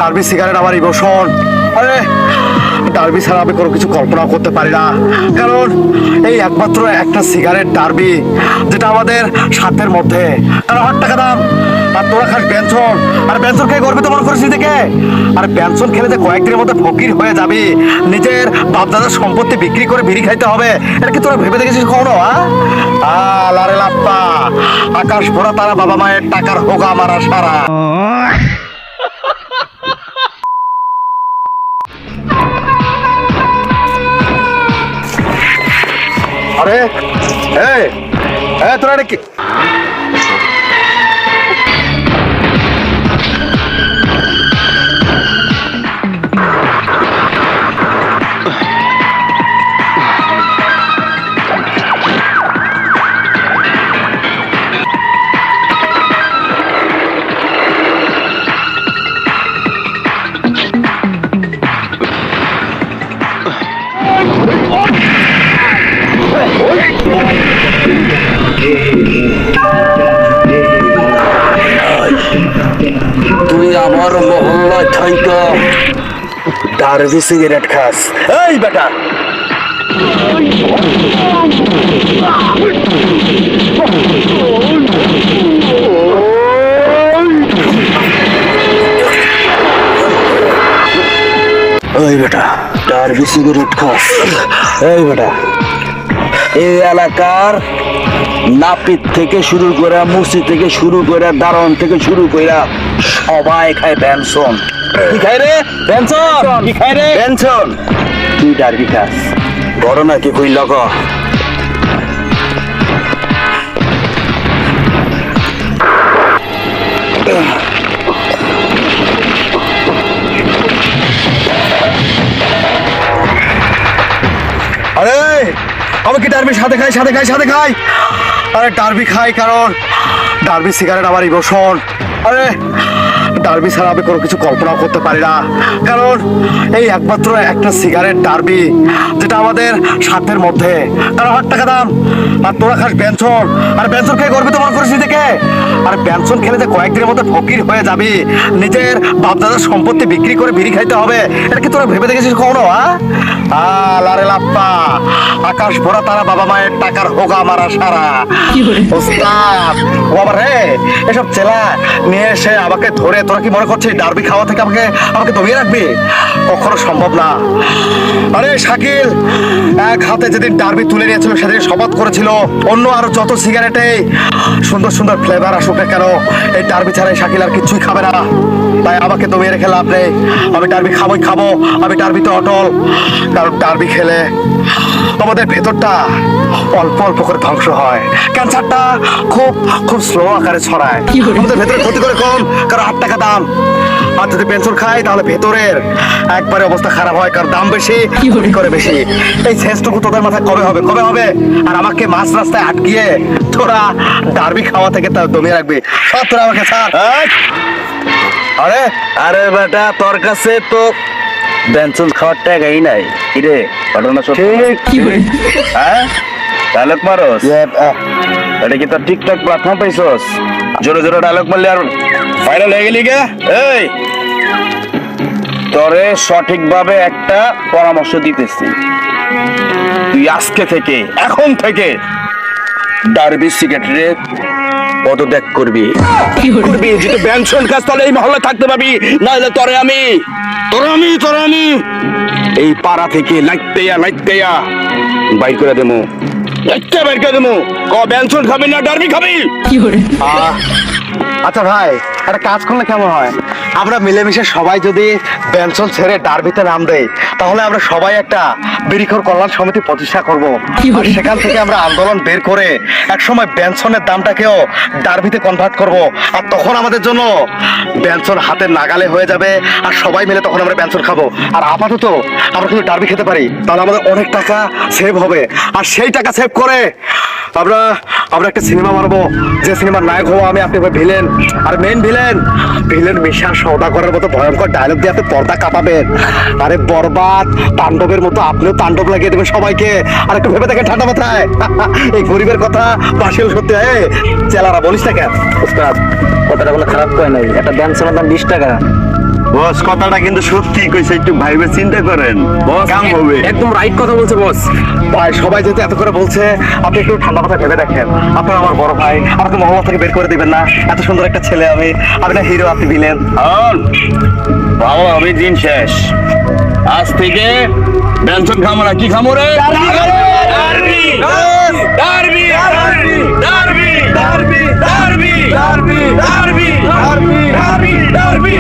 Derby cigarette আমার emotion. আরে derby ছাড়া আমি কোনো কিছু কল্পনা করতে পারি না, কারণ এই একমাত্র একটা সিগারেট ডার্বি যেটা আমাদের সাধ্যের মধ্যে। কারণ 8 টাকা দাম, আর তোরা খাস ব্যঞ্জন। আর ব্যঞ্জন খেয়ে গর্বিত মনে করিস নিজেকে? আর ব্যঞ্জন খেলে যে কয়েকদিনের মধ্যে ফকির হয়ে যাবি, নিজের বাপদাদার সম্পত্তি বিক্রি করে বিড়ি খাইতে হবে, এটা কি তোরা ভেবে দেখেছিস কখনো? লারে লাপ্পা, আকাশ ভরা তারা বাবা মায়ের টাকার হোগা মারা সারা। আরে তোরা এটা কি? তুই আমার মহল্লা থাইকা ডার্বি সিগারেট খাস? এই বেটা, ওই বেটা ডার্বি সিগারেট খাস? এই বেটা, এই এলাকার নাপিত থেকে শুরু করে, মুসি থেকে শুরু করে, দারণ থেকে শুরু করে সবাই খায় ব্যঞ্জন। কি খায় রে? ব্যঞ্জন। কি খায় রে? ব্যঞ্জন। তুই ডার্বি খাস? বড় নাকি কই লগ? আরে আমি কি ডার্বি সাথে খাই? আরে ডার্বি খাই কারণ ডার্বি সিগারেট আমার ইমোশন। আরে ডার্বি ছাড়া আমি কোনো কিছু কল্পনা করতে পারি না, কারণ এই একমাত্র একটা সিগারেট ডার্বি যেটা আমাদের সাধ্যের মধ্যে। কারণ 8 টাকা দাম, আর তোরা খাস ব্যঞ্জন। আর ব্যঞ্জন খেয়ে গর্বিত মনে করিস নিজেকে? আর ব্যঞ্জন খেলে যে কয়েকদিনের মধ্যে ফকির হয়ে যাবি, নিজের বাপদাদার সম্পত্তি বিক্রি করে বিড়ি খাইতে হবে, এটা কি তোরা ভেবে দেখেছিস কখনো? লারে লাপ্পা, আকাশ ভরা তারা বাবা মায়ের টাকার হোগা মারা সারা। ওস্তাদ ও বাবা রে, এসব চেলা নিয়ে এসে আমাকে ধরে তোরা কি মনে করছিস ডার্বি খাওয়া থেকে আমাকে দমিয়ে রাখবি? কখনো সম্ভব না। আরে শাকিল এক হাতে যেদিন ডার্বি তুলে নিয়েছিল সেদিন শপথ করেছিল অন্য আরো যত সিগারেটে সুন্দর সুন্দর ফ্লেভার আসুক না কেন, এই ডার্বি ছাড়া শাকিল আর কিছুই খাবে না। তাই আমাকে দমিয়ে রেখে লাভ নেই, আমি ডার্বি খাবো। আমি ডার্বিতে অটল, কারণ ডার্বি খেলে আমাদের ভেতরটা অল্প অল্প করে ধ্বংস হয়। ক্যান্সারটা খুব খুব স্লো আকারে ছড়ায়, আমাদের ভেতরে ক্ষতি করে কম, কারণ 8 টাকা দাম। আর যদি পেনশন খাই তাহলে ভেতরের একবারে অবস্থা খারাপ হয়, কারণ দাম বেশি, ক্ষতি করে বেশি। এই শেষটুকু তোদের মাথায় কবে হবে? আর আমাকে মাঝ রাস্তায় আটকিয়ে তোরা ডার্বি খাওয়া থেকে তা দমিয়ে রাখবি? সব তোরা আমাকে ছাড়। আরে বেটা, তোর কাছে তো ব্যঞ্জন খাওয়ার টাকাই নাই। কিরে ঘটনা সত্যি? হ্যাঁ ডায়লগ মারোস? এটা কি তোর টিকটক প্ল্যাটফর্ম পাইছস? জোরে জোরে ডায়লগ মারলে আর ভাইরাল হয়ে গেলি গে? এই তোরে সঠিকভাবে একটা পরামর্শ দিতেছি, তুই আজকে থেকে এখন থেকে ডার্বি সিগারেটের পদত্যাগ করবি। যদি ব্যঞ্জন খাস তাহলে এই মহল্লায় থাকতে পাবি, নাহলে তোরে আমি এই পাড়া থেকে লাইতেয়া বাইর করে দেবো। ব্যঞ্জন খাবি না ডার্বি খাবি? আচ্ছা ভাই, একটা কাজ করলে কেমন হয়? আমরা মিলেমিশে সবাই যদি ব্যঞ্জন ছেড়ে ডার্বিতে নাম দেই, তাহলে আমরা সবাই একটা বিড়িখোর কল্যাণ সমিতি প্রতিষ্ঠা করব। আর সেখান থেকে আমরা আন্দোলন বের করে একসময় ব্যঞ্জনের দামটাকেও ডার্বিতে কনভার্ট করব। আর তখন আমাদের জন্য ব্যঞ্জন হাতের নাগালে হয়ে যাবে, আর সবাই মিলে তখন আমরা ব্যঞ্জন খাবো। আর আপাতত আমরা কিন্তু ডার্বি খেতে পারি, তাহলে আমাদের অনেক টাকা সেভ হবে। আর সেই টাকা সেভ করে আমরা একটা সিনেমা বানাবো, যে সিনেমার নায়ক হবো আমি, আপনি ভিলেন। আর মেন ভিলেন মিশা সওদা করার মতো ভয়ঙ্কর ডায়লগ দিয়ে আপনি পর্দা কাঁপাবেন। আরে বরবাদ তাণ্ডবের মতো আপনিও তাণ্ডব লাগিয়ে দেবেন সবাইকে। আর একটু ভেবে দেখেন ঠান্ডা মাথায়, এই গরিবের কথা বাসেও সত্যি। চেলারা বলিস না কেন? উস্তাদ কথাটা বলে খারাপ কয় নাই, একটা ব্যঞ্জনের দাম 20 টাকা। বস কথাটা কিন্তু সত্যি কইছে, একটু ভাইবে চিন্তা করেন, বস কাম হবে। একদম রাইট কথা বলছে বস। ভাই সবাই যেহেতু এত করে বলছে, আপনি একটু ঠান্ডা মাথায় ভেবে দেখেন। আপনার আমার বড় ভাই, আমাকে মহল্লা থেকে বের করে দিবেন না? এত সুন্দর একটা ছেলে আমি না হিরো, আপনি ভিলেন। ভালো হবে, দিন শেষ। আজ থেকে ব্যঞ্জন খামো না, কি খামো রে? Derby derby derby derby derby derby derby derby derby derby derby